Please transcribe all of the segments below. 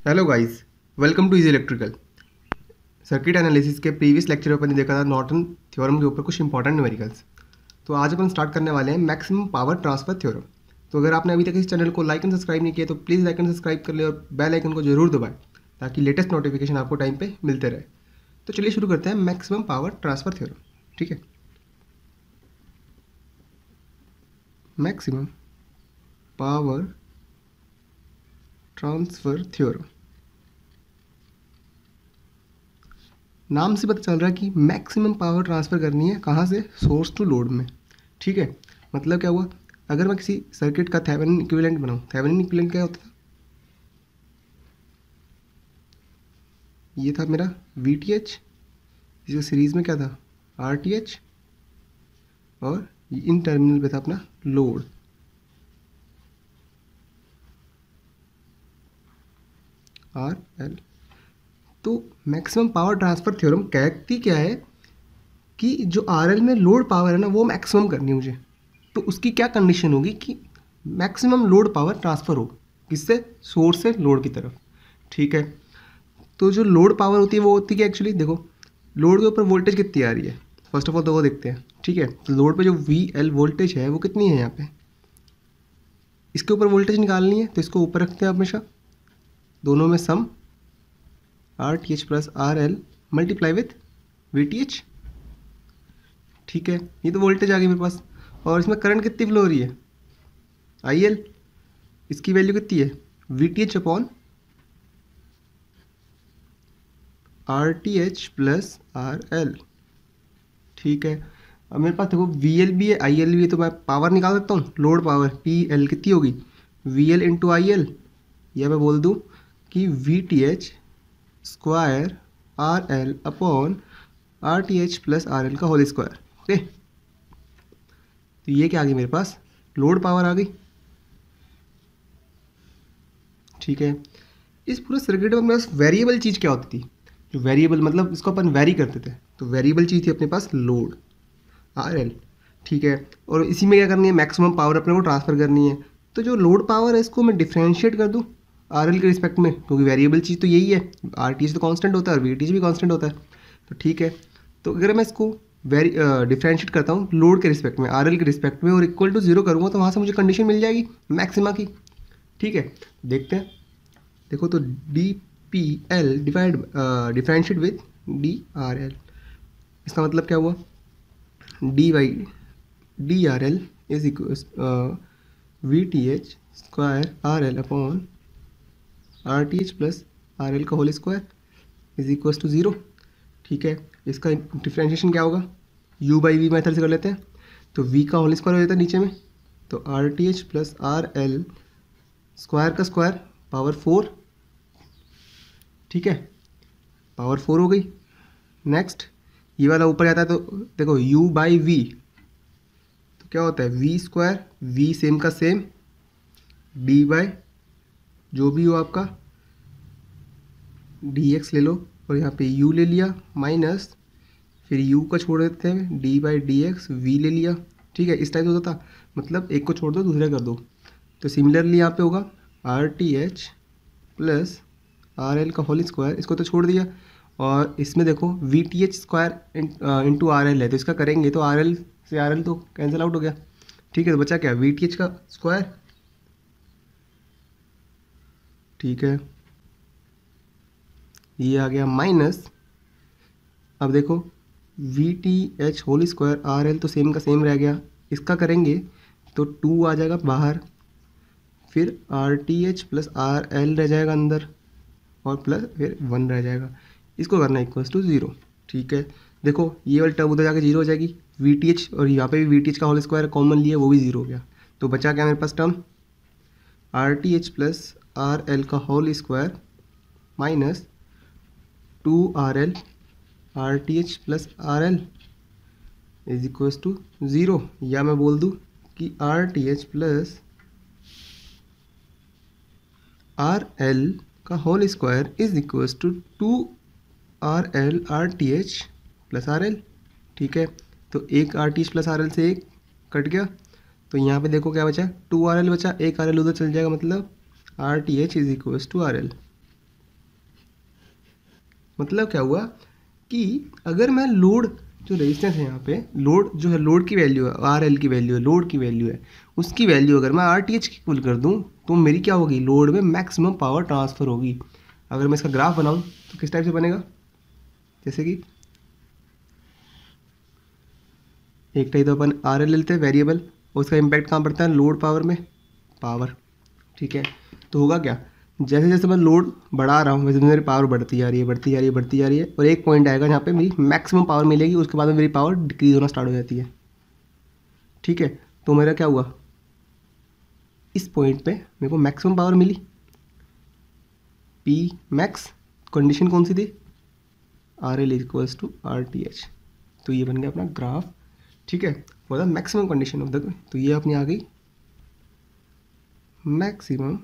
Hello guys, welcome to easy electrical. Circuit analysis के previous lecture में अपन ने देखा था नॉर्टन थ्योरम के ऊपर कुछ इंपॉर्टेंट न्यूमेरिकल्स। तो आज अपन स्टार्ट करने वाले हैं मैक्सिमम पावर ट्रांसफर थ्योरम। तो अगर आपने अभी तक इस चैनल को लाइक एंड सब्सक्राइब नहीं किया तो प्लीज़ लाइक एंड सब्सक्राइब कर ले और बेल आइकन को जरूर दबाएं ताकि लेटेस्ट नोटिफिकेशन आपको टाइम पे मिलते रहे। तो चलिए शुरू करते हैं मैक्सिमम पावर ट्रांसफर थ्योरम। ठीक है, मैक्सिमम पावर ट्रांसफर थ्योरम। नाम से पता चल रहा है कि मैक्सिमम पावर ट्रांसफ़र करनी है, कहाँ से? सोर्स टू लोड में। ठीक है, मतलब क्या हुआ, अगर मैं किसी सर्किट का थेवेनिन इक्विवेलेंट बनाऊँ, थेवेनिन इक्विवेलेंट क्या होता था? ये था मेरा VTH, इसके सीरीज़ में क्या था? RTH, और इन टर्मिनल पे था अपना लोड। RL। तो मैक्सिमम पावर ट्रांसफ़र थ्योरम कहती क्या है कि जो RL में लोड पावर है ना, वो मैक्सिमम करनी है मुझे। तो उसकी क्या कंडीशन होगी कि मैक्सिमम लोड पावर ट्रांसफ़र हो, किससे? सोर्स से लोड की तरफ। ठीक है, तो जो लोड पावर होती है वो होती है एक्चुअली, देखो लोड के ऊपर वोल्टेज कितनी आ रही है, फर्स्ट ऑफ ऑल तो वो देखते हैं। ठीक है, तो लोड पे जो VL वोल्टेज है वो कितनी है यहाँ पे, इसके ऊपर वोल्टेज निकालनी है तो इसको ऊपर रखते हैं हमेशा, दोनों में सम RTH plus RL multiply with VTH। ठीक है, ये तो वोल्टेज आ गई मेरे पास, और इसमें करंट कितनी फ्लो हो रही है? IL। इसकी वैल्यू कितनी है? VTH upon RTH plus RL। ठीक है, अब मेरे पास देखो VL भी है IL भी है, तो मैं पावर निकाल सकता हूँ, लोड पावर PL कितनी होगी? VL इंटू IL, या मैं बोल दूँ कि VTH square RL upon RTH plus RL का होल स्क्वायर। ओके, तो ये क्या आ गई मेरे पास? लोड पावर आ गई। ठीक है, इस पूरे सर्किट में मेरे पास वेरिएबल चीज़ क्या होती थी? जो वेरिएबल मतलब इसको अपन वेरी करते थे, तो वेरिएबल चीज़ थी अपने पास लोड RL। ठीक है, और इसी में क्या करनी है? मैक्सिमम पावर अपने को ट्रांसफ़र करनी है। तो जो लोड पावर है इसको मैं डिफ्रेंशिएट कर दूँ RL के रिस्पेक्ट में, क्योंकि वेरिएबल चीज़ तो यही है, RTH तो कांस्टेंट होता है और VTH भी कांस्टेंट होता है। तो ठीक है, तो अगर मैं इसको डिफ्रेंशिएट करता हूँ लोड के रिस्पेक्ट में, RL के रिस्पेक्ट में, और इक्वल टू 0 करूँगा तो वहाँ से मुझे कंडीशन मिल जाएगी मैक्सिमा की। ठीक है, देखते हैं। देखो तो DPL डिफरेंशिएट विथ DRL, इसका मतलब क्या हुआ? DRL is equal VTH square RL upon RTH plus RL का whole square is equal to 0। ठीक है, इसका डिफ्रेंशिएशन क्या होगा? U बाई V मेथड से कर लेते हैं, तो V का होल स्क्वायर हो जाता है नीचे में, तो RTH प्लस RL स्क्वायर का स्क्वायर पावर 4। ठीक है, पावर 4 हो गई। नेक्स्ट ये वाला ऊपर जाता है तो देखो U बाई V, तो क्या होता है? V स्क्वायर, V सेम का सेम, D बाय जो भी हो आपका DX ले लो, और यहाँ पे U ले लिया माइनस, फिर U का छोड़ देते हैं, D बाई DX, V ले लिया। ठीक है, इस टाइप से होता था, मतलब एक को छोड़ दो दूसरे कर दो। तो सिमिलरली यहाँ पे होगा RTH प्लस RL का होल स्क्वायर, इसको तो छोड़ दिया, और इसमें देखो VTH स्क्वायर इंटू RL है, तो इसका करेंगे तो RL से RL तो कैंसिल आउट हो गया। ठीक है, तो बचा क्या? VTH का स्क्वायर। ठीक है, ये आ गया माइनस, अब देखो VTH होल स्क्वायर RL तो सेम का सेम रह गया, इसका करेंगे तो 2 आ जाएगा बाहर, फिर RTH प्लस RL रह जाएगा अंदर, और प्लस फिर 1 रह जाएगा, इसको करना इक्वल्स टू 0। ठीक है, देखो ये वाली टर्म उधर जाकर 0 हो जाएगी, VTH और यहाँ पे भी VTH का होल स्क्वायर कॉमन लिया, वो भी 0 हो गया। तो बचा क्या मेरे पास टर्म? RTH प्लस RL का whole square minus 2RL RTH plus RL is equals to 0, या मैं बोल दूँ कि RTH प्लस RL का whole square is equals to 2RL RTH plus RL। ठीक है, तो एक RTH प्लस RL से एक कट गया, तो यहाँ पे देखो क्या बचा, 2RL बचा, एक RL उधर चल जाएगा, मतलब RTH is equals to RL। मतलब क्या हुआ कि अगर मैं लोड जो रेजिस्टेंस है यहाँ पे, लोड जो है, लोड की वैल्यू है, RL की वैल्यू है, लोड की वैल्यू है, उसकी वैल्यू अगर मैं RTH की इक्वल कर दूँ तो मेरी क्या होगी, लोड में मैक्सिमम पावर ट्रांसफ़र होगी। अगर मैं इसका ग्राफ बनाऊँ तो किस टाइप से बनेगा, जैसे कि एक टाइप तो अपन RL लेते हैं वेरिएबल, उसका इम्पैक्ट कहाँ पड़ता है, लोड पावर में, पावर, ठीक है। तो होगा क्या, जैसे जैसे मैं लोड बढ़ा रहा हूँ वैसे मेरी पावर बढ़ती जा रही है, बढ़ती जा रही है, बढ़ती जा रही है, और एक पॉइंट आएगा जहाँ पे मेरी मैक्सिमम पावर मिलेगी, उसके बाद में मेरी पावर डिक्रीज होना स्टार्ट हो जाती है, ठीक है। तो मेरा क्या हुआ, इस पॉइंट पे मेरे को मैक्सिमम पावर मिली, पी मैक्स, कंडीशन कौन सी थी, RL इक्वल्स टू RTH। तो ये बन गया अपना ग्राफ, ठीक है, for the maximum condition of the, तो ये अपनी आ गई maximum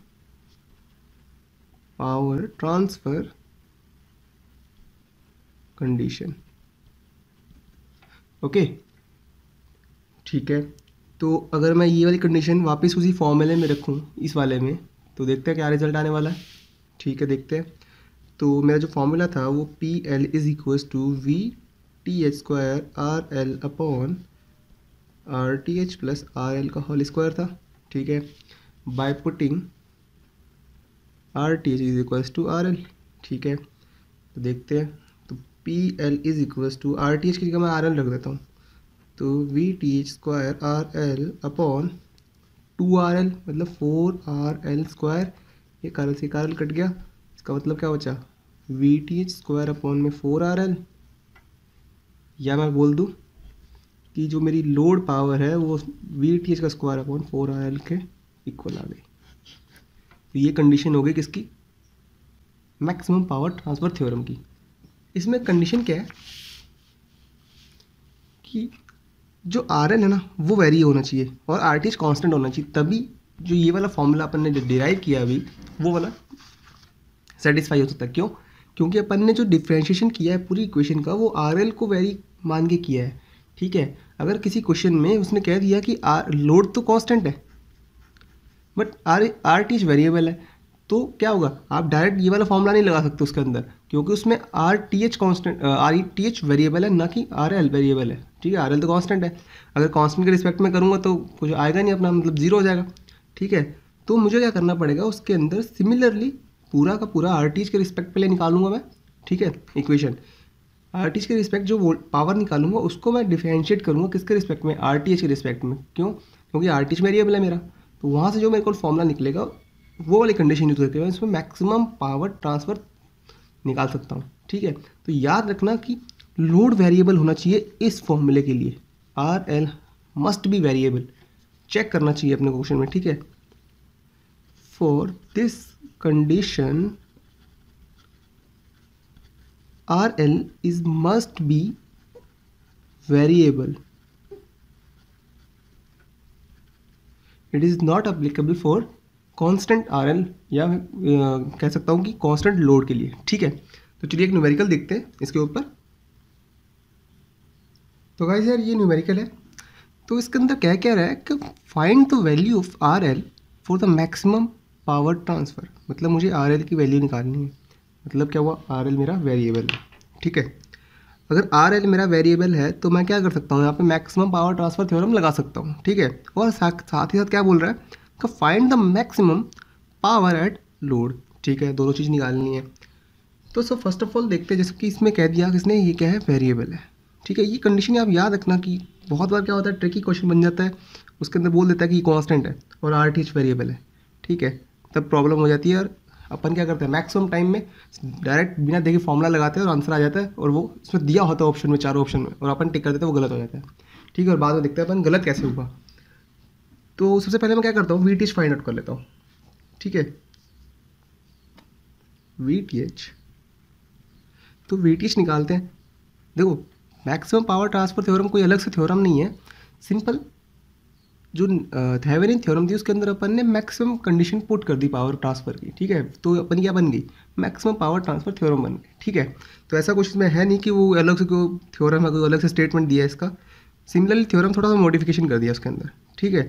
power transfer condition, okay, ठीक है। तो अगर मैं ये वाली कंडीशन वापस उसी फॉर्मूले में रखूँ इस वाले में, तो देखते हैं क्या रिजल्ट आने वाला है, ठीक है, देखते हैं। तो मेरा जो फॉर्मूला था वो PL is equals to VTH square RL upon RTH plus RL का होल स्क्वायर था, ठीक है, by putting RTH is equals to RL, ठीक है। तो देखते हैं, तो PL is equals to RTH की जगह मैं RL रख देता हूँ, तो VTH square RL upon 2RL मतलब 4RL स्क्वायर, ये RL से RL कट गया, इसका मतलब क्या बचा, VTH स्क्वायर अपॉन में 4RL, या मैं बोल दूँ कि जो मेरी लोड पावर है वो VTH का स्क्वायर अपॉन 4RL के इक्वल आ गई। तो ये कंडीशन हो गई किसकी, मैक्सिमम पावर ट्रांसफ़र थ्योरम की। इसमें कंडीशन क्या है कि जो RL है ना वो वेरी होना चाहिए और RTH कांस्टेंट होना चाहिए, तभी जो ये वाला फॉर्मूला अपन ने जो डिराइव किया अभी वो वाला सेटिस्फाई हो सकता है। क्यों, क्योंकि अपन ने जो डिफ्रेंशिएशन किया है पूरी इक्वेशन का वो RL को वेरी मान के किया है, ठीक है। अगर किसी क्वेश्चन में उसने कह दिया कि लोड तो कांस्टेंट है बट RTH वेरिएबल है, तो क्या होगा, आप डायरेक्ट ये वाला फॉर्मूला नहीं लगा सकते उसके अंदर, क्योंकि उसमें RTH कांस्टेंट, RTH वेरिएबल है ना कि RL वेरिएबल है, ठीक है। RL तो कांस्टेंट है, अगर कांस्टेंट के रिस्पेक्ट में करूँगा तो कुछ आएगा नहीं अपना, मतलब जीरो हो जाएगा, ठीक है। तो मुझे क्या करना पड़ेगा, उसके अंदर सिमिलरली पूरा का पूरा RTH के रिस्पेक्ट पे निकालूंगा मैं, ठीक है, इक्वेशन RTH के रिस्पेक्ट जो पावर निकालूंगा उसको मैं डिफरेंशिएट करूँगा किसके रिस्पेक्ट में, RTH के रिस्पेक्ट में। क्यों, क्योंकि RTH वेरिएबल है मेरा, तो वहाँ से जो मेरे को फॉर्मूला निकलेगा वो वाली कंडीशन यूज़ करके मैं इसमें मैक्सिमम पावर ट्रांसफ़र निकाल सकता हूँ, ठीक है। तो याद रखना कि लोड वेरिएबल होना चाहिए इस फॉर्मूले के लिए, RL must be variable, check करना चाहिए अपने क्वेश्चन में, ठीक है। For this condition RL is must be variable, it is not applicable for constant RL, या कह सकता हूँ कि कांस्टेंट लोड के लिए, ठीक है। तो चलिए एक न्यूमेरिकल देखते हैं इसके ऊपर। तो गाइस यार ये न्यूमेरिकल है, तो इसके अंदर क्या कह रहा है कि find the value of RL for the maximum power transfer, मतलब मुझे RL की वैल्यू निकालनी है। मतलब क्या हुआ, RL मेरा वेरिएबल है, ठीक है। अगर RL मेरा वेरिएबल है तो मैं क्या कर सकता हूँ, यहाँ पे मैक्सिमम पावर ट्रांसफ़र थ्योरम लगा सकता हूँ, ठीक है। और साथ ही साथ क्या बोल रहा है कि find the maximum power at load, ठीक है, दोनों चीज़ निकालनी है। तो सब फर्स्ट ऑफ ऑल देखते हैं, जैसे कि इसमें कह दिया किसने, ये क्या है, वेरिएबल है, ठीक है। ये कंडीशन आप याद रखना कि बहुत बार क्या होता है, ट्रिकी क्वेश्चन बन जाता है, उसके अंदर बोल देता है कि ये कांस्टेंट है और RTH वेरिएबल है, ठीक है, तब प्रॉब्लम हो जाती है। और अपन क्या करते हैं, मैक्सिमम टाइम में डायरेक्ट बिना देखे फॉर्मूला लगाते हैं और आंसर आ जाता है, और वो इसमें दिया होता है ऑप्शन में, चारों ऑप्शन में, और अपन टिक कर देते हैं, वो गलत हो जाता है, ठीक है। और बाद में देखते हैं अपन गलत कैसे हुआ। तो सबसे पहले मैं क्या करता हूँ, VTH फाइंड आउट कर लेता हूँ, ठीक है, VTH। तो VTH निकालते हैं। देखो मैक्सिमम पावर ट्रांसफर थ्योरम कोई अलग से थ्योरम नहीं है, सिंपल जो थेवेनिन थ्योरम थी उसके अंदर अपन ने मैक्सिमम कंडीशन पुट कर दी पावर ट्रांसफ़र की, ठीक है। तो अपन क्या बन गई, मैक्सिमम पावर ट्रांसफर थ्योरम बन गई, ठीक है। तो ऐसा कुछ इसमें है नहीं कि वो अलग से कोई थ्योरम है, कोई अलग से स्टेटमेंट दिया है इसका, सिमिलरली थ्योरम थोड़ा सा मॉडिफिकेशन कर दिया उसके अंदर, ठीक है।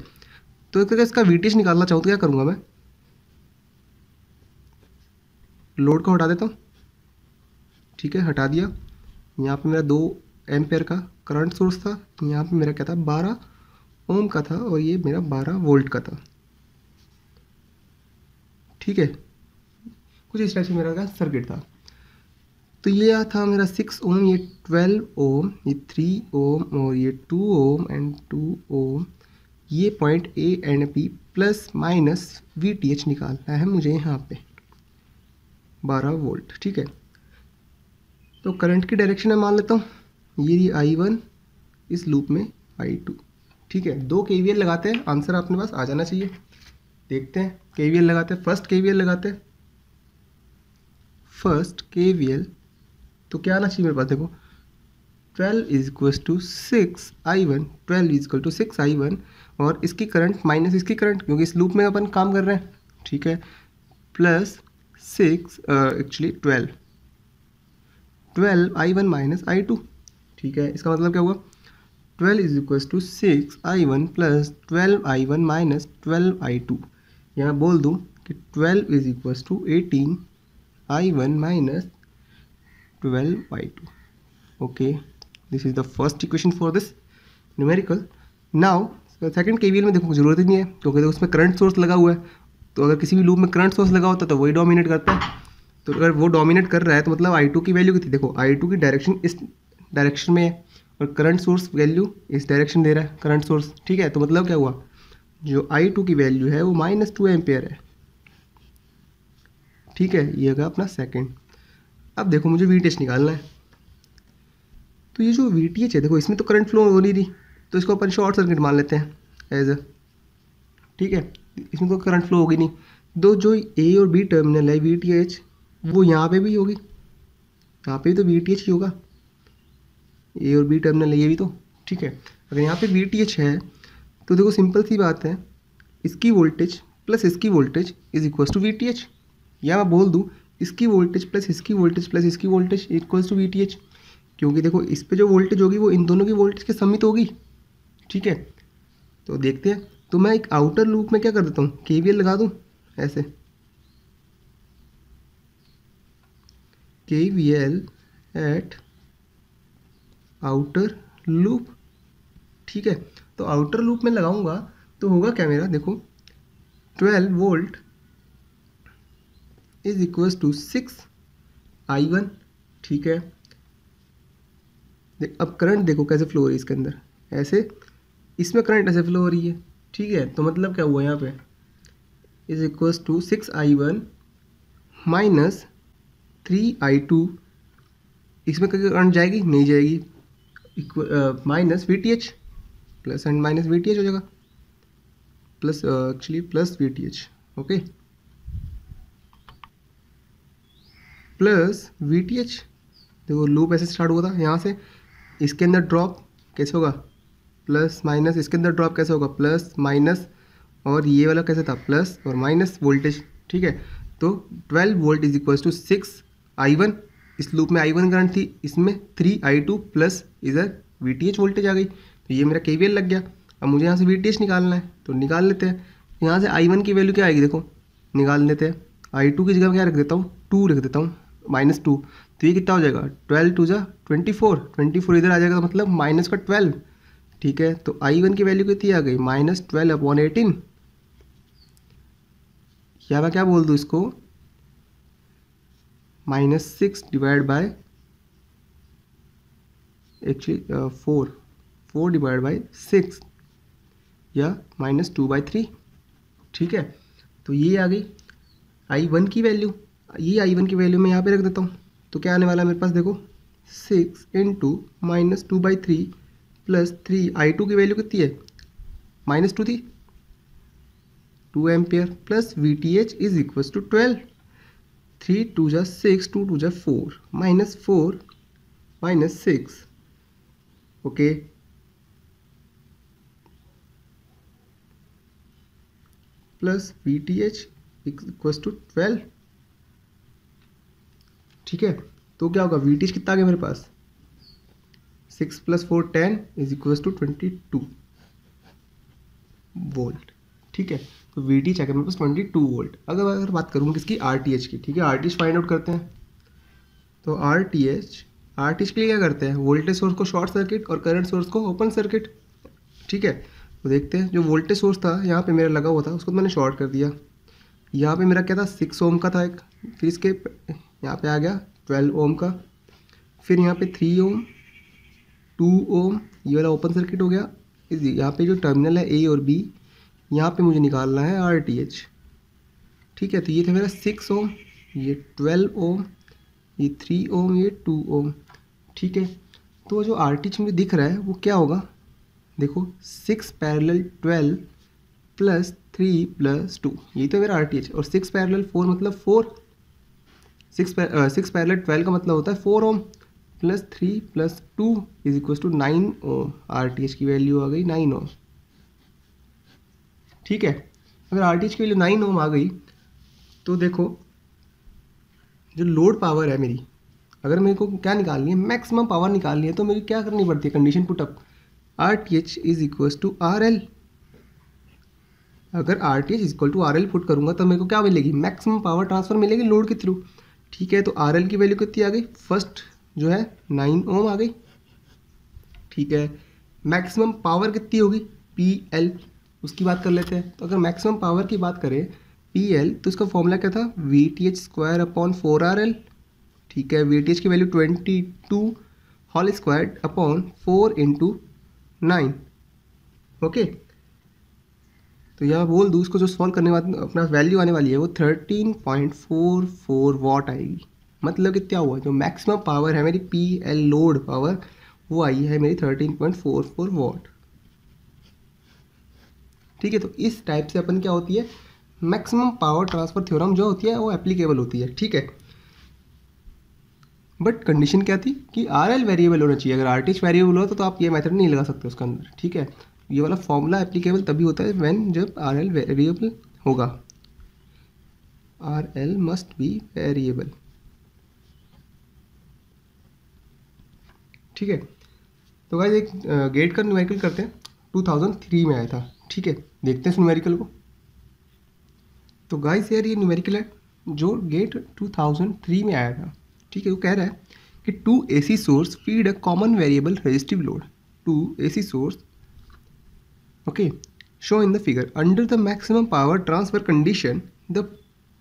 तो अगर इसका VTH निकालना चाहूँ तो क्या करूँगा मैं, लोड को हटा देता हूँ, ठीक है, हटा दिया। यहाँ पे मेरा 2 एम्पेयर का करंट सोर्स था, यहाँ पे मेरा क्या था 12 ओम का था, और ये मेरा 12 वोल्ट का था, ठीक है। कुछ इस टाइप से मेरा का सर्किट था। तो ये था मेरा 6 ओम, ये 12 ओम, ये 3 ओम, और ये 2 ओम एंड 2 ओम। ये point A and B plus minus VTH निकालना है मुझे यहाँ पे 12 वोल्ट, ठीक है। तो करंट की डायरेक्शन मैं मान लेता हूँ, ये I1, इस लूप में I2, ठीक है। 2 KVL लगाते हैं, आंसर अपने पास आ जाना चाहिए। देखते हैं, KVL लगाते हैं, फर्स्ट KVL लगाते हैं, फर्स्ट KVL। तो क्या आना चाहिए मेरे पास, देखो 12 is equal to 6I1, 12 is equal to 6I1, और इसकी करंट माइनस इसकी करंट, क्योंकि इस लूप में अपन काम कर रहे हैं, ठीक है, plus 6 actually 12I1 minus I2, ठीक है। इसका मतलब क्या हुआ, 12 is equal to 6I1 plus 12I1 minus 12I2। यहाँ बोल दूँ कि 12 is equal to 18I1 minus 12I2। Okay, this is the first equation for this numerical. Now second KVL में देखो जरूरत ही नहीं है, क्योंकि उसमें करंट सोर्स लगा हुआ है। तो अगर किसी भी लूप में करंट सोर्स लगा होता है तो वही डोमिनेट करता है। तो अगर वो डोमिनेट कर रहा है तो मतलब I2 की वैल्यू कितनी, देखो I2 की डायरेक्शन इस डायरेक्शन में है, और करंट सोर्स वैल्यू इस डायरेक्शन दे रहा है करंट सोर्स, ठीक है। तो मतलब क्या हुआ, जो I2 की वैल्यू है वो -2 एम्पेयर है, ठीक है। ये होगा अपना सेकंड। अब देखो मुझे VTH निकालना है। तो ये जो VTH है, देखो इसमें तो करंट फ्लो हो नहीं रही, तो इसको अपन शॉर्ट सर्किट मान लेते हैं एज अ, ठीक है। इसमें तो करंट फ्लो होगी नहीं। दो जो A और B टर्मिनल है VTH, वो यहाँ पे भी होगी, यहाँ पे भी तो VTH ही होगा, A और B टर्मिनल है ये भी तो, ठीक है। अगर यहाँ पे VTH है तो देखो सिंपल सी बात है, इसकी वोल्टेज प्लस इसकी voltage is equal to VTH, या मैं बोल दूँ इसकी वोल्टेज प्लस इसकी वोल्टेज प्लस इसकी वोल्टेज इक्वल्स टू VTH, क्योंकि देखो इस पे जो वोल्टेज होगी वो इन दोनों की वोल्टेज के समित होगी, ठीक है। तो देखते हैं। तो मैं एक आउटर लूप में क्या कर देता हूँ, KVL लगा दूँ ऐसे, KVL एट आउटर लूप, ठीक है। तो आउटर लूप में लगाऊंगा तो होगा क्या मेरा, देखो 12 volt is equal to 6I1, ठीक है। अब करंट देखो कैसे फ्लो हो रही है इसके अंदर, ऐसे इसमें करंट ऐसे फ्लो हो रही है, ठीक है। तो मतलब क्या हुआ यहाँ पे, is equal to 6I1 minus 3I2, इसमें करंट जाएगी नहीं जाएगी, minus VTH, plus and minus VTH हो जाएगा, plus actually plus VTH, okay, plus VTH। देखो लूप ऐसे स्टार्ट हुआ था यहाँ से, इसके अंदर ड्रॉप कैसे होगा, प्लस माइनस, इसके अंदर ड्रॉप कैसे होगा, प्लस माइनस, और ये वाला कैसे था, प्लस और माइनस वोल्टेज, ठीक है। तो 12 volt is equal to 6I1, इस लूप में I1 करंट थी, इसमें 3I2 प्लस इधर VTH वोल्टेज आ गई। तो ये मेरा KVL लग गया। अब मुझे यहाँ से VTH निकालना है, तो निकाल लेते हैं। यहाँ से I1 की वैल्यू क्या आएगी, देखो निकाल लेते हैं। I2 की जगह क्या रख देता हूँ, 2 रख देता हूँ, -2। तो ये कितना हो जाएगा, 12 2 जा 24, 24 इधर आ जाएगा, तो मतलब माइनस का 12, ठीक है। तो I1 की वैल्यू कितनी आ गई, -12/18, या मैं क्या बोल दूँ इसको, -6 divide by actually 4 divide by 6, या -2/3, ठीक है। तो ये आ गई I1 की वैल्यू। ये I1 की वैल्यू मैं यहाँ पे रख देता हूँ। तो क्या आने वाला है मेरे पास, देखो 6 इंटू -2/3 प्लस 3, I2 की वैल्यू कितनी है, -2 थी, 2 ampere, plus VTH is equal to 12, 3 2 जा 6, 2 2 जा 4, -4 -6, okay, plus VTH equal to 12, ठीक है। तो क्या होगा, VTH कितना आ गया मेरे पास, 6 + 4 10 इज इक्वल टू 22 वोल्ट, ठीक है। तो वी टी चाहिए मेरे पास 22 वोल्ट। अगर बात करूँ किसकी, आर टी एच की, ठीक है, are T H find out करते हैं। तो आर टी एच के लिए क्या करते हैं, वोल्टेज सोर्स को शॉर्ट सर्किट और करंट सोर्स को ओपन सर्किट, ठीक है। तो देखते हैं, जो वोल्टेज सोर्स था यहाँ पे मेरा लगा हुआ था उसको तो मैंने शॉर्ट कर दिया। यहाँ पे मेरा क्या था, 6 ओम का था एक, फिर इसके यहाँ पे आ गया 12 ओम का, फिर यहाँ पे 3 ओम, 2 ओम, ये वाला ओपन सर्किट हो गया। यहाँ पे जो टर्मिनल है ए और बी, यहाँ पे मुझे निकालना है आर टी एच, ठीक है। तो ये था मेरा 6 ओम, ये 12 ओम, ये 3 ओम, ये 2 ओम, ठीक है। तो जो आर टी एच मुझे दिख रहा है वो क्या होगा, देखो 6 पैरेलल 12 प्लस 3 प्लस 2, ये तो मेरा आर टी एच। और 6 पैरेलल 4 मतलब 4, 6 पैरेलल 12 का मतलब होता है 4 ohm plus 3 plus 2 is equal to 9 ohm. R T H की वैल्यू आ गई 9 ओम, ठीक है। अगर आर टी एच की वैल्यू 9 ओम आ गई तो देखो जो लोड पावर है मेरी, अगर मेरे को क्या निकालनी है, मैक्सिमम पावर निकालनी है, तो मेरी क्या करनी पड़ती है, condition put up, R T H is equal to R L. अगर R T H is equal to R L put करूँगा तो मेरे को क्या मिलेगी, मैक्सिमम पावर ट्रांसफर मिलेगी लोड के थ्रू, ठीक है। तो आर एल की वैल्यू कितनी आ गई, फर्स्ट जो है 9 ओम आ गई, ठीक है। मैक्सिमम पावर कितनी होगी, पी एल, उसकी बात कर लेते हैं। तो अगर मैक्सिमम पावर की बात करें पी एल, तो इसका फॉर्मूला क्या था, V T H square upon 4 R L, ठीक है। वी टी एच की value 22 whole square upon 4 into 9, okay. तो यहाँ बोल दूँ उसको, जो सॉल्व करने बाद अपना वैल्यू आने वाली है वो 13.44 वॉट आएगी। मतलब कि क्या हुआ, जो मैक्सिमम पावर है मेरी पी एल लोड पावर, वो आई है मेरी 13.44 वॉट, ठीक है। तो इस टाइप से अपन क्या होती है, मैक्सिमम पावर ट्रांसफर थ्योरम जो होती है वो एप्लीकेबल होती है, ठीक है। बट कंडीशन क्या थी कि आर एल वेरिएबल होना चाहिए। अगर आर टी एच वेरिएबल हो तो आप ये मेथड नहीं लगा सकते उसके अंदर, ठीक है। ये वाला फॉर्मूला एप्लीकेबल तभी होता है व्हेन जब आर एल वेरिएबल होगा, R L must be variable, ठीक है। तो गाइस एक गेट का न्यूमेरिकल करते हैं, 2003 में आया था, ठीक है। देखते हैं इस न्यूमेरिकल को। तो गाइस यार ये न्यूमेरिकल है जो गेट 2003 में आया था, ठीक है। वो कह रहा है कि 2 AC source feed a common variable resistive load, 2 AC source, okay, show in the figure under the maximum power transfer condition the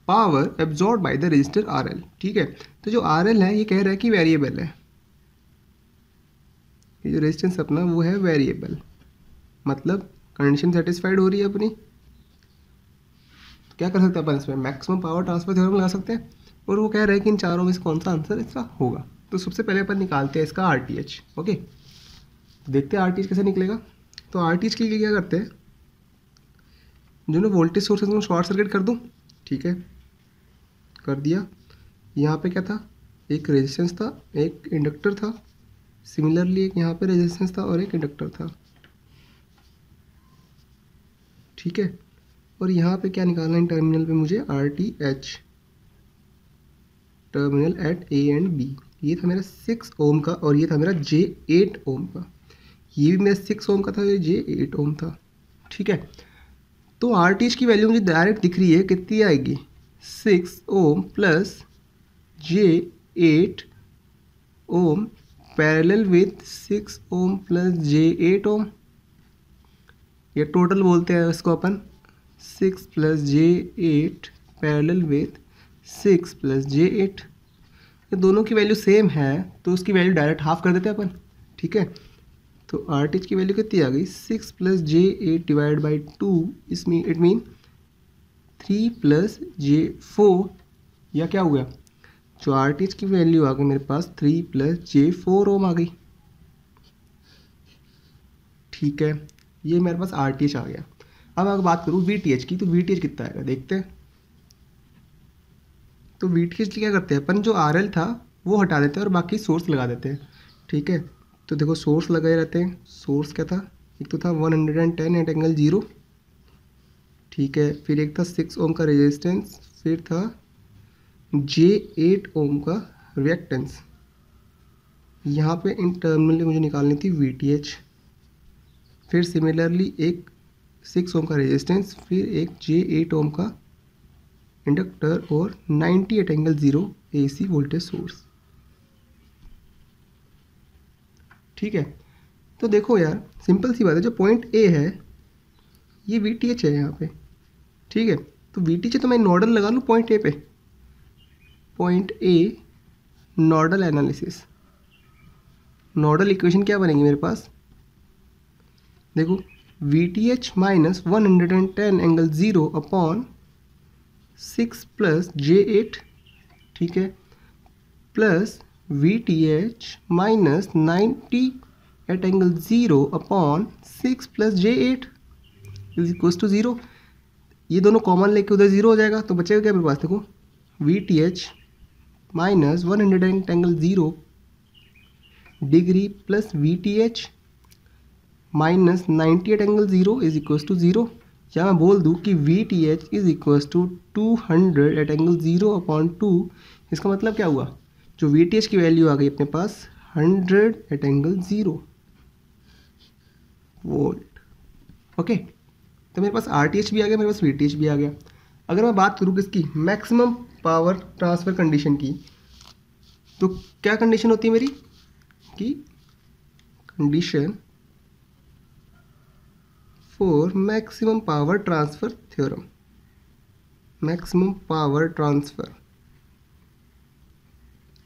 power absorbed by the resistor RL, ठीक है। तो जो RL है ये कह रहा है कि वेरिएबल है, ये जो रेजिस्टेंस अपना वो है वेरिएबल, मतलब कंडीशन सेटिस्फाइड हो रही है अपनी। तो क्या कर सकते हैं अपन इसमें, मैक्सिमम पावर ट्रांसफर थ्योरम लगा सकते हैं, और वो कह रहा है कि इन चारों में से कौन सा आंसर इसका होगा। तो सबसे पहले अपन निकालते हैं इसका RTH, ओके। तो देखते हैं RTH कैसे निकलेगा। तो RTH के लिए क्या करते हैं, जो ना वोल्टेज सोर्स है शॉर्ट सर्किट कर दूं, ठीक है, कर दिया। यहाँ पे क्या था, एक रेजिस्टेंस था, एक इंडक्टर था, सिमिलरली एक यहाँ पे रेजिस्टेंस था और एक इंडक्टर था, ठीक है। और यहाँ पे क्या निकालना है टर्मिनल पे मुझे, RTH terminal at A and B। ये था मेरा 6 ओम का और ये था मेरा J8 ओम का, ये भी मेरा 6 ओम का था, ये J8 ओम था, ठीक है। तो RTH की वैल्यू मुझे डायरेक्ट दिख रही है, कितनी आएगी, 6 ohm plus J8 ohm parallel with 6 ohm plus J8 ohm, ये टोटल बोलते हैं इसको अपन, 6 plus J8 parallel with 6 plus J8। ये दोनों की वैल्यू सेम है तो उसकी वैल्यू डायरेक्ट हाफ कर देते हैं अपन, ठीक है। तो RTH की वैल्यू कितनी आ गई, 6 प्लस J8 डिवाइड बाई 2, इसमें इट मीन 3 प्लस J4, या क्या हो गया, जो RTH की वैल्यू आ गई मेरे पास 3 प्लस J4 ओम आ गई, ठीक है। ये मेरे पास RTH आ गया। अब अगर बात करूँ VTH की, तो VTH कितना आएगा देखते हैं। तो VTH क्या करते हैं अपन, जो RL था वो हटा देते हैं और बाकी सोर्स लगा देते हैं, ठीक है। तो देखो सोर्स लगाए रहते हैं, सोर्स क्या था, एक तो था 110 एट एंगल 0, ठीक है। फिर एक था 6 ओम का रेजिस्टेंस, फिर था J8 ओम का रिएक्टेंस। यहाँ पे इन टर्मिनल मुझे निकालनी थी VTH। फिर सिमिलरली एक 6 ओम का रेजिस्टेंस, फिर एक J8 ओम का इंडक्टर और 98 ∠0 AC वोल्टेज सोर्स। ठीक है, तो देखो यार सिंपल सी बात है, जो पॉइंट ए है ये VTH है यहाँ पे। ठीक है, तो VTH तो मैं नोडल लगा लूँ पॉइंट ए पे। Point A nodal analysis, nodal equation क्या बनेगी मेरे पास, देखो VTH minus 110 ∠0 upon 6 plus J8, ठीक है, plus VTH minus 98 ∠0 upon 6 plus J8 is equal to 0। ये दोनों कॉमन लेके उधर 0 हो जाएगा, तो बचेगा क्या मेरे पास, देखो VTH minus 110 ∠0 degree plus VTH minus 98 ∠0 is equal to 0। या मैं बोल दूँ कि VTH is equal to 200 ∠0 upon 2। इसका मतलब क्या हुआ, जो VTH की वैल्यू आ गई अपने पास 100 ∠0 वोल्ट। ओके, तो मेरे पास RTH भी आ गया, मेरे पास VTH भी आ गया। अगर मैं बात करूँ किसकी, मैक्सिमम पावर ट्रांसफ़र कंडीशन की, तो क्या कंडीशन होती है मेरी कि condition for maximum power transfer theorem, maximum power transfer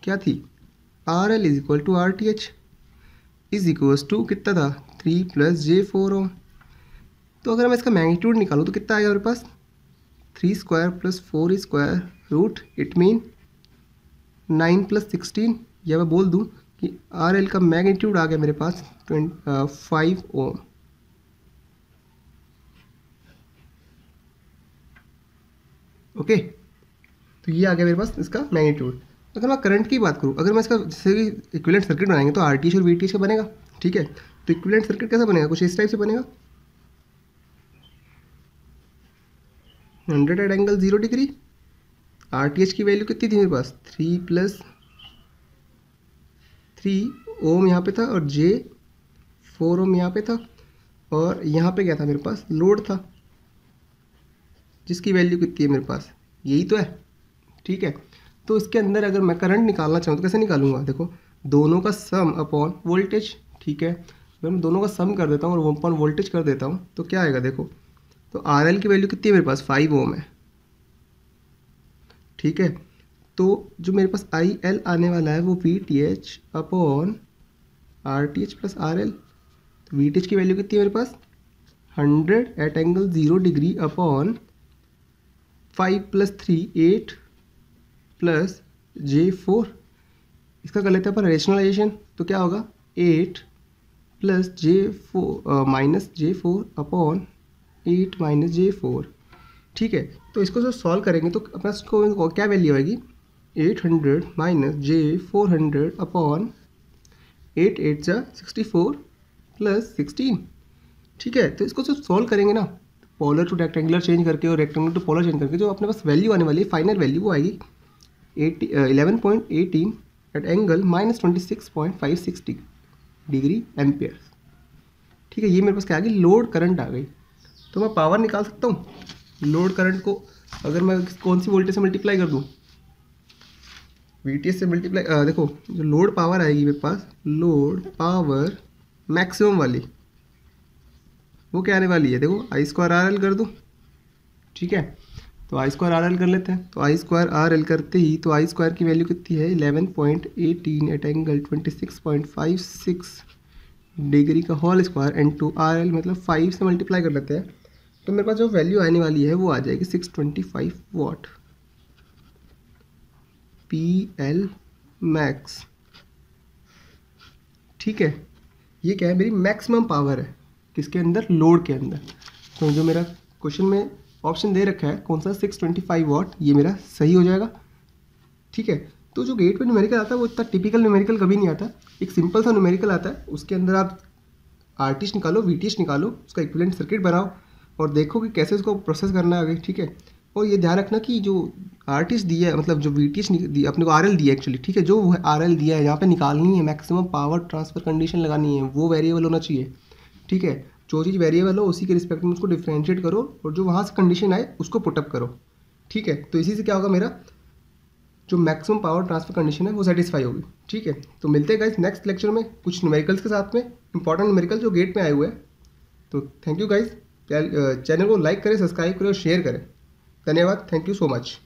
क्या थी, RL is equal to RTH is equal to कितना था 3 प्लस J4 ओम। तो अगर मैं इसका मैग्नीट्यूड निकालूँ तो कितना आएगा मेरे पास, 3 square plus 4 square root, it mean 9 plus 16। या मैं बोल दूँ कि RL का मैग्नीट्यूड आ गया मेरे पास 5 ओम। ओके, तो ये आ गया मेरे पास इसका मैग्नीट्यूड। अगर मैं करंट की बात करूँ, अगर मैं इसका जैसे इक्विवेलेंट सर्किट बनाएंगे तो RTH और VTH का बनेगा। ठीक है, तो इक्विवेलेंट सर्किट कैसा बनेगा, कुछ इस टाइप से बनेगा, 100 ∠0 RTH की वैल्यू कितनी थी मेरे पास, 3 प्लस 3 ओम यहाँ पे था और J4 ओम यहाँ पे था, और यहाँ पे क्या था मेरे पास, लोड था जिसकी वैल्यू कितनी है मेरे पास, यही तो है। ठीक है, तो इसके अंदर अगर मैं करंट निकालना चाहूँ तो कैसे निकालूंगा, देखो दोनों का सम अपॉन वोल्टेज। ठीक है, अगर मैं दोनों का सम कर देता हूँ और अपॉन वोल्टेज कर देता हूँ तो क्या आएगा, देखो तो RL की वैल्यू कितनी है मेरे पास, 5 ओम है। ठीक है, तो जो मेरे पास IL आने वाला है वो VTH upon RTH plus RL। तो VTH की वैल्यू कितनी है मेरे पास, 100 ∠0 अपॉन 5 प्लस 3 8 प्लस J4। इसका कर लेते हैं अपन रेशनलाइजेशन, तो क्या होगा 8 plus J4 minus J4 upon 8 minus J4। ठीक है, तो इसको जो सॉल्व करेंगे तो अपना इसको क्या वैल्यू आएगी, 800 माइनस J400 अपॉन 8 8 जा 64 प्लस 16। ठीक है, तो इसको जो सॉल्व करेंगे ना, पोलर टू रेक्टेंगुलर चेंज करके और रेक्टेंगुलर टू पोलर चेंज करके जो अपने पास वैल्यू आने वाली है, फाइनल वैल्यू वो आएगी 11.18 at angle minus 26.56 degree ampere. ठीक है, ये मेरे पास क्या आ गई, लोड करंट आ गई। तो मैं पावर निकाल सकता हूँ, लोड करंट को अगर मैं कौन सी वोल्टेज से मल्टीप्लाई कर दूँ, VTH से मल्टीप्लाई, देखो जो लोड पावर आएगी मेरे पास, लोड पावर मैक्सिमम वाली वो क्या आने वाली है, देखो I² RL कर दूँ। ठीक है, तो I² RL कर लेते हैं, तो I² RL करते ही तो I² की वैल्यू कितनी है 11.18 एट एंगल 26.56 डिग्री का होल स्क्वायर इनटू RL मतलब 5 से मल्टीप्लाई कर लेते हैं, तो मेरे पास जो वैल्यू आने वाली है वो आ जाएगी 625 वाट PL मैक्स। ठीक है, ये क्या है, मेरी मैक्सिमम पावर है किसके अंदर, लोड के अंदर। तो जो मेरा क्वेश्चन में ऑप्शन दे रखा है कौन सा 625 वाट, ये मेरा सही हो जाएगा। ठीक है, तो जो गेट पे न्यूमेरिकल आता है वो इतना टिपिकल न्यूमेरिकल कभी नहीं आता, एक सिंपल सा न्यूमेरिकल आता है, उसके अंदर आप RTH निकालो VTH निकालो, उसका इक्विवेलेंट सर्किट बनाओ और देखो कि कैसे उसको प्रोसेस करना है आगे। ठीक है, और ये ध्यान रखना कि जो RTH दिया है मतलब जो VTH अपने को RL दिया है एक्चुअली, ठीक है, जो RL दिया है यहाँ पे निकालनी है, मैक्सिमम पावर ट्रांसफर कंडीशन लगानी है, वो वेरिएबल होना चाहिए। ठीक है, जो चीज़ वेरिएबल हो उसी के रिस्पेक्ट में उसको डिफ्रेंशिएट करो और जो वहाँ से कंडीशन आए उसको पुटअप करो। ठीक है, तो इसी से क्या होगा, मेरा जो मैक्सिमम पावर ट्रांसफर कंडीशन है वो सेटिस्फाई होगी। ठीक है, तो मिलते हैं गाइस नेक्स्ट लेक्चर में कुछ न्यूमेरिकल्स के साथ में, इंपॉर्टेंट न्यूमेरिकल जो गेट में आए हुए हैं। तो थैंक यू गाइस, चैनल को लाइक करें, सब्सक्राइब करें और शेयर करें। धन्यवाद, थैंक यू सो मच।